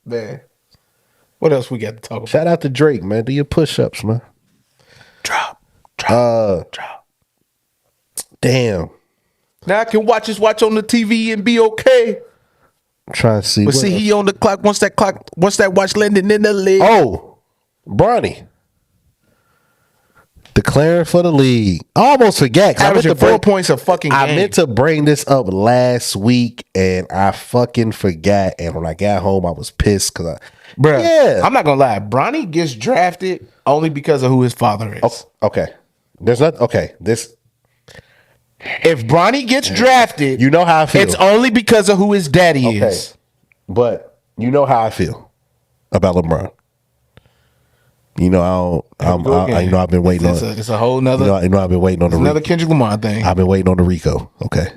Man. What else we got to talk about? Shout out to Drake, man. Do your push-ups, man. Drop. Damn. Now I can watch on the TV and be okay. I'm trying to see. But see, he on the clock. Once that watch landing in the league. Oh, Bronny. Declaring for the league. I almost forgot. Averaging 4 points a fucking game. I meant to bring this up last week, and I fucking forgot. And when I got home, I was pissed because I'm not gonna lie. Bronny gets drafted only because of who his father is. Oh, okay. There's not okay. If Bronny gets drafted, you know how I feel. It's only because of who his daddy is. But you know how I feel about LeBron. You know, I've been waiting on. It's a whole nother. I've been waiting on another Kendrick Lamar thing. I've been waiting on the Rico. Okay,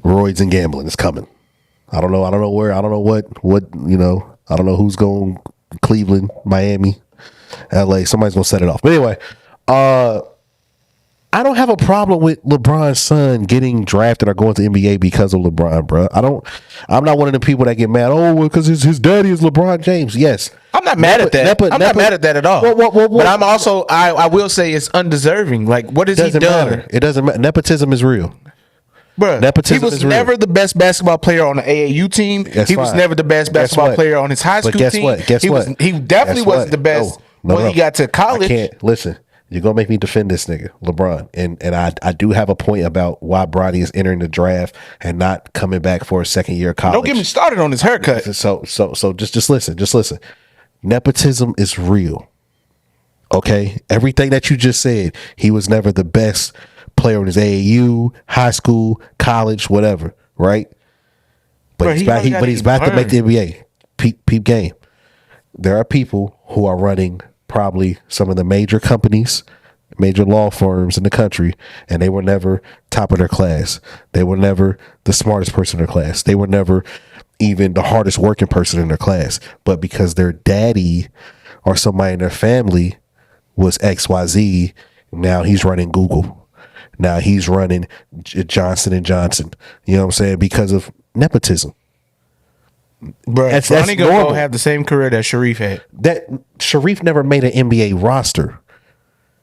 roids and gambling is coming. I don't know where. I don't know what. I don't know who's going. Cleveland, Miami, LA. Somebody's gonna set it off. But anyway, I don't have a problem with LeBron's son getting drafted or going to NBA because of LeBron, bro. I'm not one of the people that get mad. Oh, because his daddy is LeBron James. Yes, I'm not mad at that. I'm not mad at that at all. But I'm also, I will say it's undeserving. Like, what has he done? Matter. It doesn't matter. Nepotism is real. Bro, he was never the best basketball player on the AAU team. He was never the best basketball player on his high school team. Guess what? He definitely wasn't the best when he got to college. I can't. Listen. You're going to make me defend this nigga, LeBron. And I do have a point about why Bronny is entering the draft and not coming back for a second year of college. Don't get me started on his haircut. So just listen. Just listen. Nepotism is real. Okay? Everything that you just said, he was never the best player in his AAU, high school, college, whatever, right? But he's about to make the NBA. Peep game. There are people who are running probably some of the major companies, major law firms in the country, and they were never top of their class. They were never the smartest person in their class. They were never even the hardest working person in their class. But because their daddy or somebody in their family was XYZ, now he's running Google. Now he's running Johnson & Johnson. You know what I'm saying? Because of nepotism. Bro, Bronny gonna have the same career that Sharif had. That Sharif never made an NBA roster.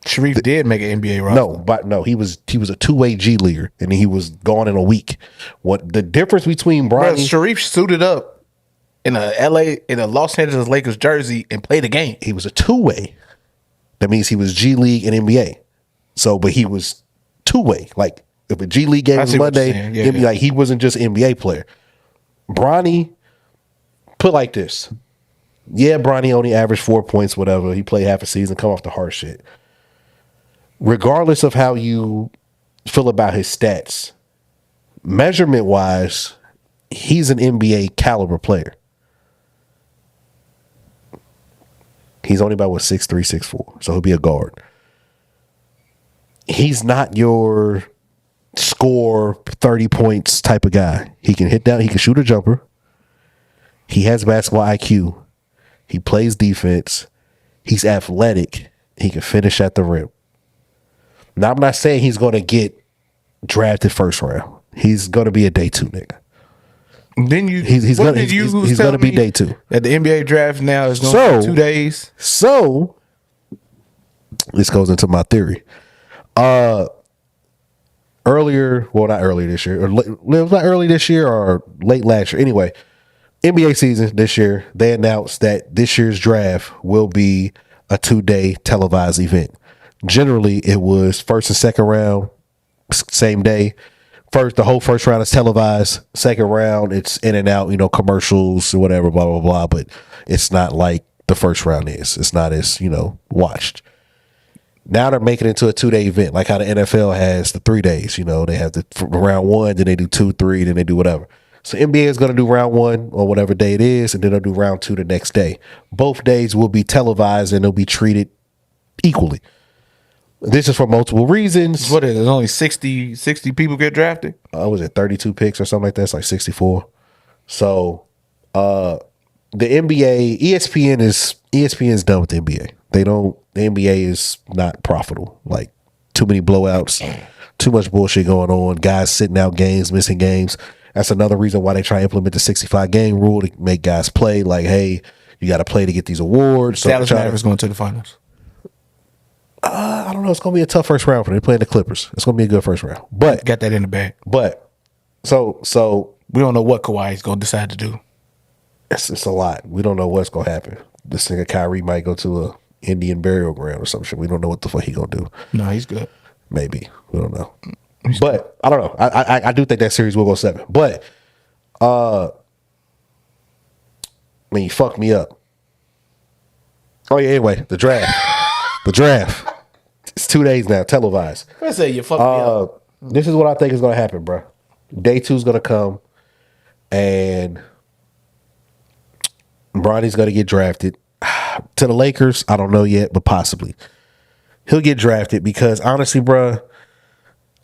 Sharif did make an NBA roster. No, he was a two-way G leaguer, and he was gone in a week. What the difference between Bronny? Bro, Sharif suited up in a Los Angeles Lakers jersey and played a game. He was a two-way. That means he was G League and NBA. So, but he was two-way. Like if a G League game was Monday, like he wasn't just an NBA player. Bronny. Put like this. Yeah, Bronny only averaged 4 points, whatever. He played half a season, come off the hard shit. Regardless of how you feel about his stats, measurement-wise, he's an NBA caliber player. He's only about, 6'3", 6'4", so he'll be a guard. He's not your score 30 points type of guy. He can hit down, he can shoot a jumper. He has basketball IQ. He plays defense. He's athletic. He can finish at the rim. Now, I'm not saying he's going to get drafted first round. He's going to be a day 2 nigga. Then he's going to be day 2. At the NBA draft now is going to be 2 days. So this goes into my theory. Not earlier this year, or it was not early this year or late last year. Anyway, NBA season this year, they announced that this year's draft will be a 2-day televised event. Generally, it was first and second round, same day. The whole first round is televised. Second round, it's in and out, commercials or whatever, blah, blah, blah. But it's not like the first round is. It's not as, watched. Now they're making it into a 2-day event, like how the NFL has the 3 days. They have the round 1, then they do 2, 3, then they do whatever. So NBA is going to do round 1 on whatever day it is, and then they'll do round 2 the next day. Both days will be televised and they'll be treated equally. This is for multiple reasons. What is it? Only 60 people get drafted? Was it 32 picks or something like that? It's like 64. So the NBA, ESPN's done with the NBA. The NBA is not profitable. Like too many blowouts, too much bullshit going on, guys sitting out games, missing games. That's another reason why they try to implement the 65 game rule to make guys play. Like, hey, you got to play to get these awards. So Dallas Mavericks going to the finals. I don't know. It's going to be a tough first round for them. They're playing the Clippers. It's going to be a good first round. But got that in the bag. But so we don't know what Kawhi is going to decide to do. It's a lot. We don't know what's going to happen. This nigga Kyrie might go to a Indian burial ground or some shit. We don't know what the fuck he going to do. No, he's good. Maybe. We don't know. But I don't know. I do think that series will go 7. But I mean, you fucked me up. Oh yeah. Anyway, the draft. The draft. It's 2 days now, televised. I say you fucked me up. This is what I think is going to happen, bro. Day 2 is going to come, and Bronny's going to get drafted to the Lakers. I don't know yet, but possibly he'll get drafted because honestly, bro,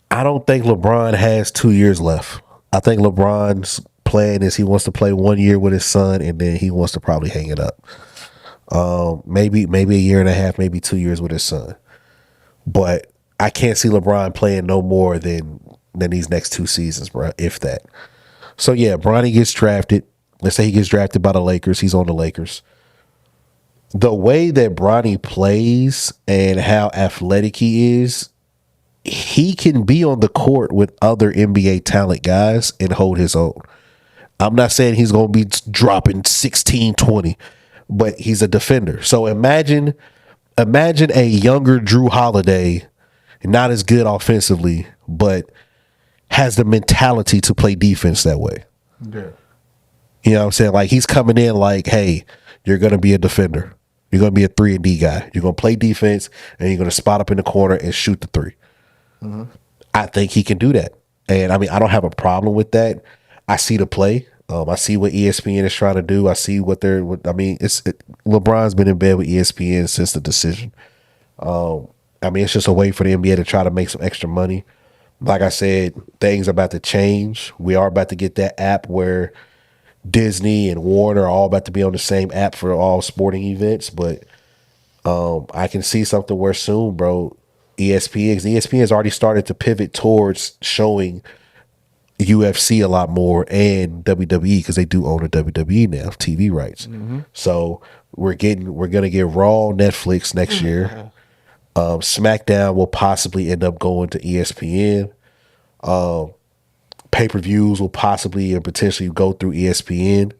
I don't think LeBron has 2 years left. I think LeBron's plan is he wants to play 1 year with his son, and then he wants to probably hang it up. Maybe a year and a half, maybe 2 years with his son. But I can't see LeBron playing no more than these next 2 seasons, bro, if that. So yeah, Bronny gets drafted. Let's say he gets drafted by the Lakers. He's on the Lakers. The way that Bronny plays and how athletic he is, he can be on the court with other NBA talent guys and hold his own. I'm not saying he's going to be dropping 16, 20, but he's a defender. So imagine a younger Drew Holiday, not as good offensively, but has the mentality to play defense that way. Yeah. You know what I'm saying? Like, he's coming in like, hey, you're going to be a defender. You're going to be a 3-and-D guy. You're going to play defense, and you're going to spot up in the corner and shoot the 3. Mm-hmm. I think he can do that. And, I mean, I don't have a problem with that. I see the play. I see what ESPN is trying to do. I see what they're. LeBron's been in bed with ESPN since the decision. I mean, it's just a way for the NBA to try to make some extra money. Like I said, things are about to change. We are about to get that app where Disney and Warner are all about to be on the same app for all sporting events. But I can see something where soon, bro, ESPN has already started to pivot towards showing UFC a lot more and WWE because they do own a WWE now, TV rights. Mm-hmm. So we're gonna get Raw on Netflix next year. SmackDown will possibly end up going to ESPN. Pay-per-views will possibly and potentially go through ESPN.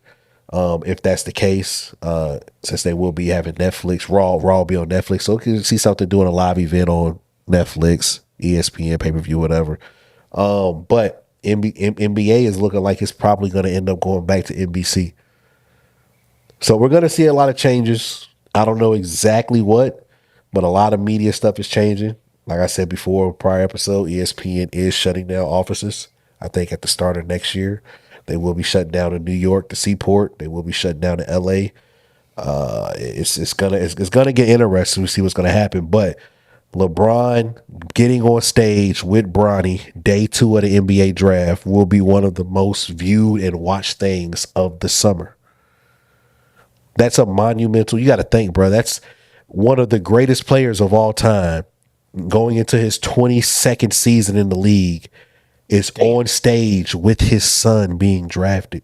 If that's the case, since they will be having Netflix, Raw will be on Netflix. So you can see something doing a live event on Netflix, ESPN, pay-per-view, whatever. But NBA is looking like it's probably going to end up going back to NBC. So we're going to see a lot of changes. I don't know exactly what, but a lot of media stuff is changing. Like I said before, prior episode, ESPN is shutting down offices. I think at the start of next year, they will be shut down in New York, the Seaport. They will be shut down in LA. It's gonna get interesting to see what's gonna happen. But LeBron getting on stage with Bronny, day 2 of the NBA draft, will be one of the most viewed and watched things of the summer. That's a monumental. You got to think, bro. That's one of the greatest players of all time, going into his 22nd season in the league, is on stage with his son being drafted.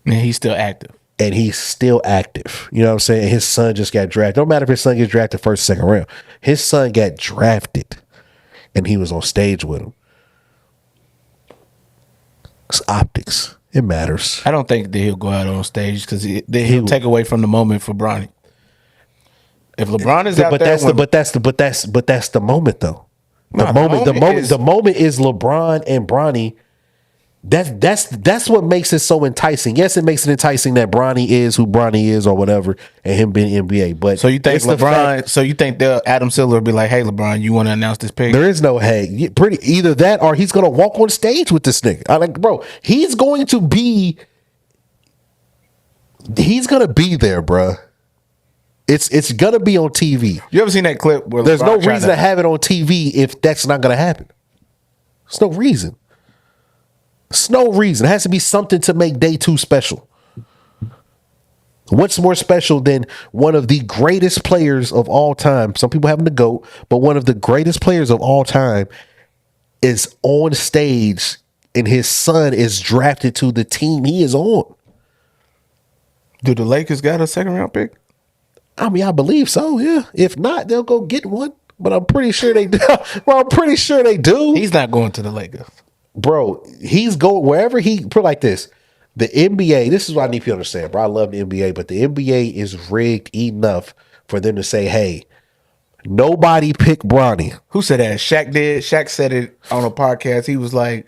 And he's still active. And he's still active. You know what I'm saying? His son just got drafted. Don't matter if his son gets drafted first, second round. His son got drafted, and he was on stage with him. It's optics. It matters. I don't think that he'll go out on stage because he'll take away from the moment for Bronny. If LeBron is out there, but that's the moment though. The moment is LeBron and Bronny. That's what makes it so enticing. Yes, it makes it enticing that Bronny is who Bronny is or whatever, and him being NBA. But so you think LeBron? So you think Adam Silver will be like, "Hey, LeBron, you want to announce this pick?" There is no hey. Either that or he's gonna walk on stage with this nigga. Bro, he's going to be. He's gonna be there, bro. It's gonna be on TV. You ever seen that clip where there's no reason to have it on TV if that's not gonna happen? There's no reason. There's no reason. It has to be something to make day 2 special. What's more special than one of the greatest players of all time? Some people have him the GOAT, but one of the greatest players of all time is on stage and his son is drafted to the team he is on. Do the Lakers got a second round pick? I mean, I believe so. Yeah. If not, they'll go get one. But I'm pretty sure they do. Well, I'm pretty sure they do. He's not going to the Lakers, bro. He's going wherever he put like this. The NBA. This is what I need you to understand, bro. I love the NBA, but the NBA is rigged enough for them to say, "Hey, nobody pick Bronny." Who said that? Shaq did. Shaq said it on a podcast. He was like,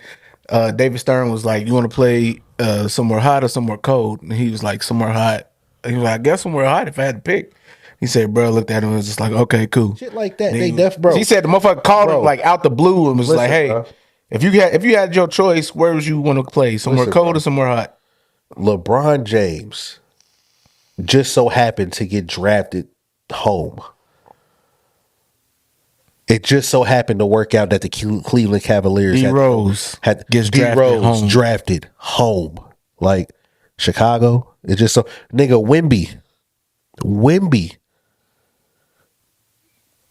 David Stern was like, "You want to play somewhere hot or somewhere cold?" And he was like, "Somewhere hot." He was like, "I guess somewhere hot if I had to pick." He said, "Bro," looked at him and was just like, "Okay, cool." Shit like that. They bro. He said the motherfucker called him like out the blue and was like, "Hey, bro, if you had your choice, where would you want to play? Somewhere cold or somewhere hot?" LeBron James just so happened to get drafted home. It just so happened to work out that the Cleveland Cavaliers gets drafted home. Like Chicago. It just so nigga Wemby.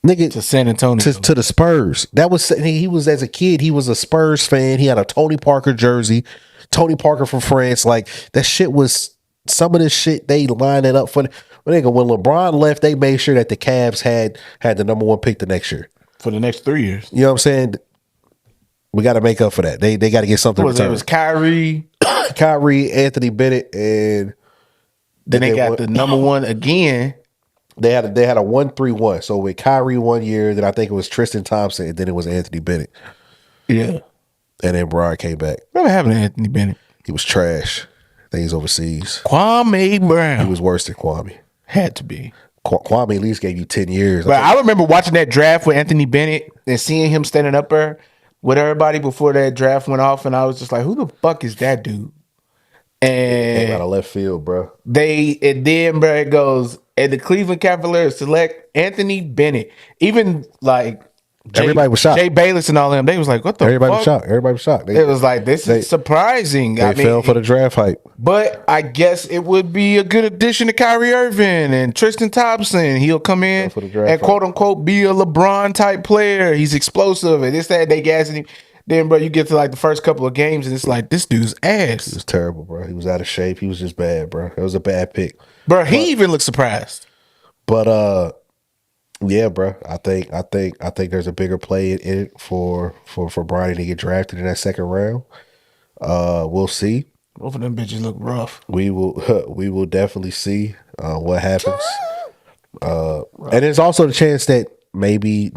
Nigga to San Antonio. To the Spurs. That was he was as a kid, he was a Spurs fan. He had a Tony Parker jersey. Tony Parker from France. Like that shit was some of this shit they lined it up for. Nigga, when LeBron left, they made sure that the Cavs had the number 1 pick the next year. For the next 3 years. You know what I'm saying? We got to make up for that. They got to get something. What was it? It was Kyrie, Anthony Bennett, and then they got the number 1 again. They had a 1-3-1. So with Kyrie 1 year, then I think it was Tristan Thompson, and then it was Anthony Bennett. Yeah. And then Brian came back. What happened to Anthony Bennett? He was trash. I think he's overseas. Kwame Brown. He was worse than Kwame. Had to be. Kwame at least gave you 10 years. But I remember watching that draft with Anthony Bennett and seeing him standing up there with everybody before that draft went off, and I was just like, who the fuck is that dude? And came out of left field, bro. It goes, and the Cleveland Cavaliers select Anthony Bennett. Even like everybody was shocked. Jay Bayless and all them, they was like, what the everybody fuck? Everybody was shocked. It was like, this is surprising. They fell for the draft hype. But I guess it would be a good addition to Kyrie Irving and Tristan Thompson. He'll come in and quote unquote be a LeBron type player. He's explosive and this, that, they gassing him. Then, bro, you get to like the first couple of games and it's like, this dude's ass. He was terrible, bro. He was out of shape. He was just bad, bro. It was a bad pick. Bro, he even looked surprised. But yeah, bro. I think there's a bigger play in it for Bronny to get drafted in that second round. We'll see. Both of them bitches look rough. We will definitely see what happens. And there's also the chance that maybe